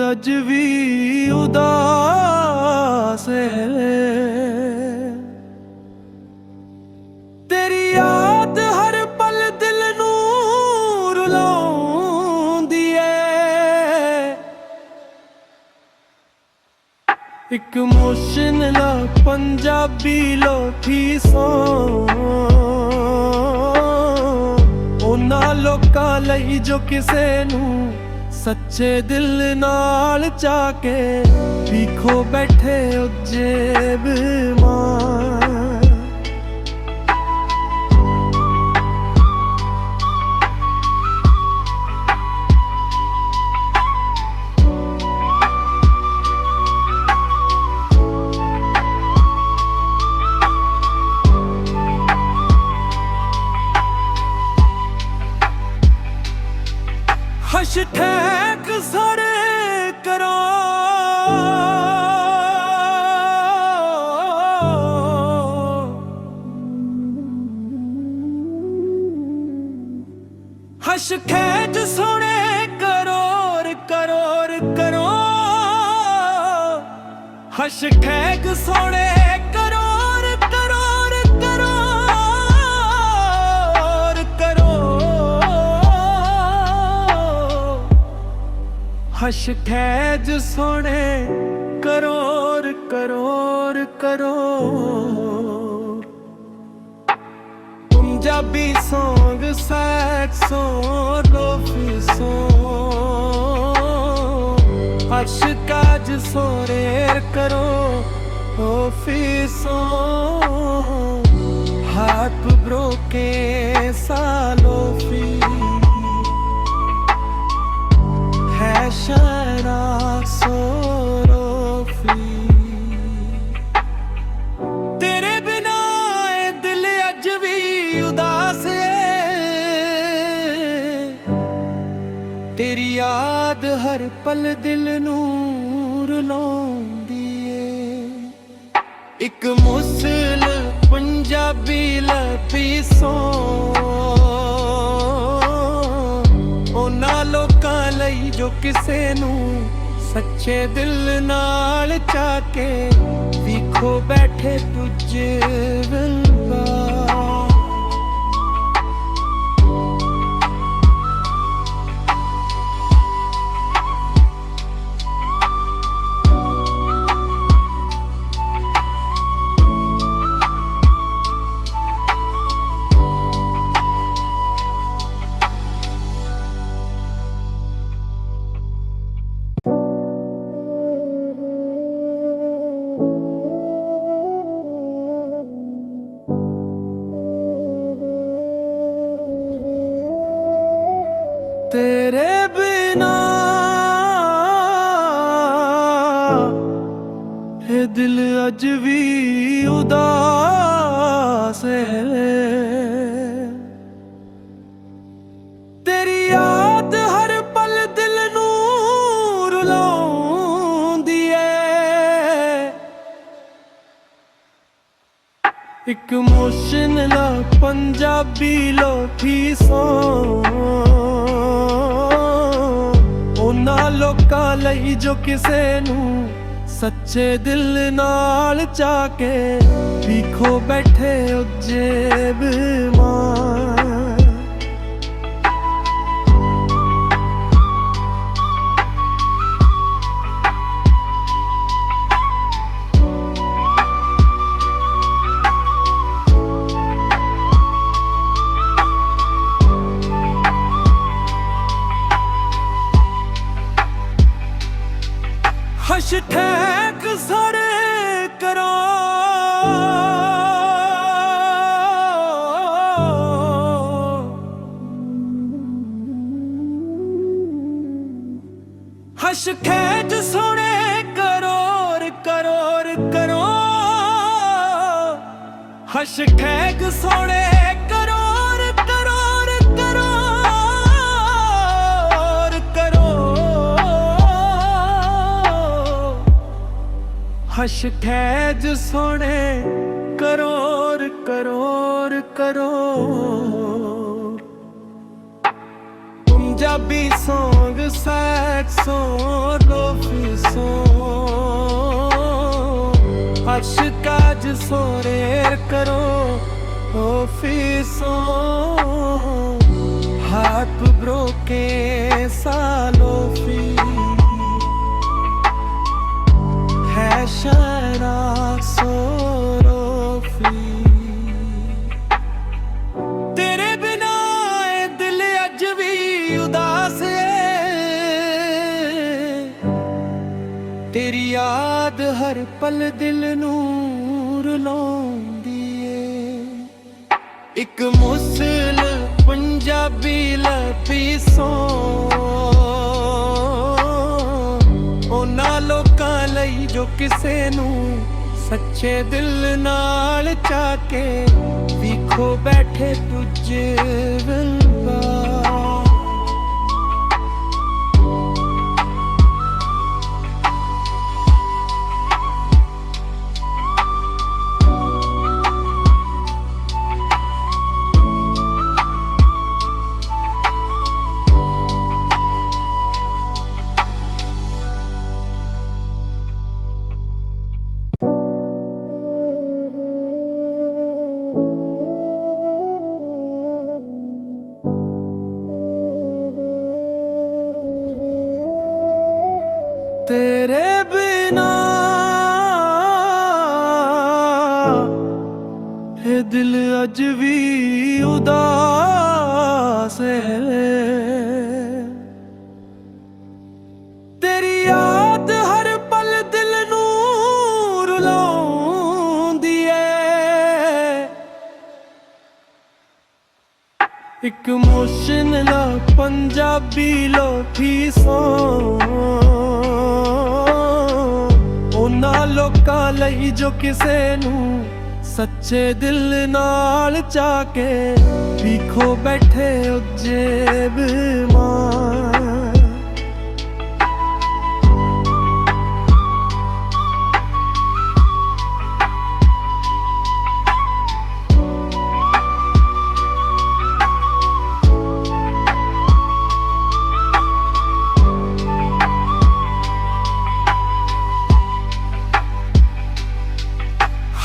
अज भी उदास है। तेरी याद हर पल दिल नू रुलाउंदी है। एक मुशनला पंजाबी लोठी उन्हां लोकां लई जो किसे नू सच्चे दिल नाल चाके विखो बैठे उजे बीमार। हैशटैग सारे करो हैशटैग सोने करोड़ करोड़ करो हैशटैग सोने करोड़ करोड़ करो हैशटैग सोने crore crore crore. Punjabi song sad song lofi song hashtag सोने करो लोफी सॉन्ग हार्ट ब्रोके सा लोफी शरा सोरोफी। तेरे बिना ए दिल अज भी उदास है। तेरी याद हर पल दिल नूर लाउंदी है। एक मुसल पंजाबी लपी उन्हां लोकां लई जो किसे नू सच्चे दिल नाल चाके विखो बैठे तुझे विलवार। तेरे बिना ये दिल अज भी उदास है। तेरी याद हर पल दिल नू रुलाउंदी है। एक मुशनला पंजाबी लोठी उन्हां लोकां लई जो किसे नू सच्चे दिल नाल चाके विखो बैठे उजे बीमार। हैशटैग सारे करो हैशटैग सोने करोड़ करोड़ करो हैशटैग सोने करोड़ करोड़ करो हैशटैग सोने crore crore crore. Punjabi song sad song lofi song अशकाज सोरेर करो लोफी सॉन्ग हाथ ब्रोके सालोफी है शरा सोरोफी तेरे बिना ए दिल अज भी उदास है तेरी याद हर पल दिल नूर रुलाउंदी है एक मुसल पंजाबी लपी सॉन्ग उन्हां लोकां लई जो किसे नूं सच्चे दिल नाल चाके विखो बैठे तुझे विलवा तेरे बिना ये दिल अज भी उदास है तेरी याद हर पल दिल नूं रुलाउंदी है एक मुश्किल पंजाबी लोफी सॉन्ग उन्हां लोकां लई जो किसे नूं सच्चे दिल नाल चाके विखो बैठे उजे बीमार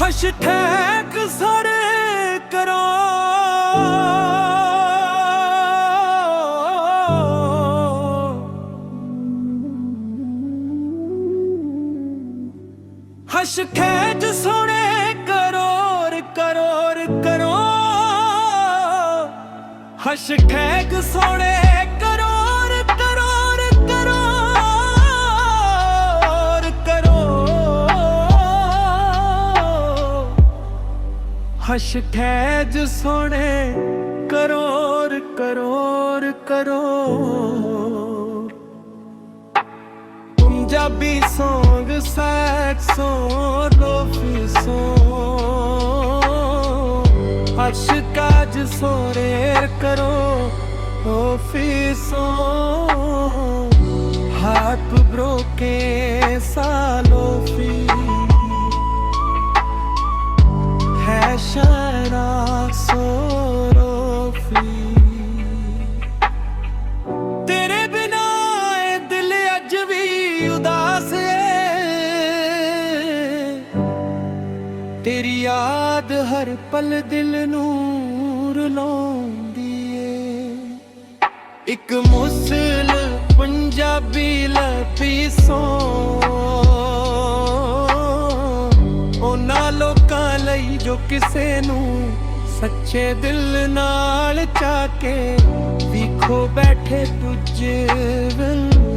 हैशटैग सारे करो हैशटैग सोने करोड़ करोड़ करो हैशटैग सोने करोड़ करोड़ करोड़ करो हैशटैग सोने crore crore crore Punjabi song sad song lofi song अशकाज सोरेर करो लोफी सॉन्ग हाथ ब्रोके सालोफी है शरा सोरोफी तेरे बिना ए दिल अज भी उदास है तेरी याद हर पल दिल नूं रुलाउंदी है एक मुसल पंजाबी लपी सॉन्ग उन्हां लोकां लई जो किसे नूं सच्चे दिल नाल चाके विखो बैठे तुझे विलवा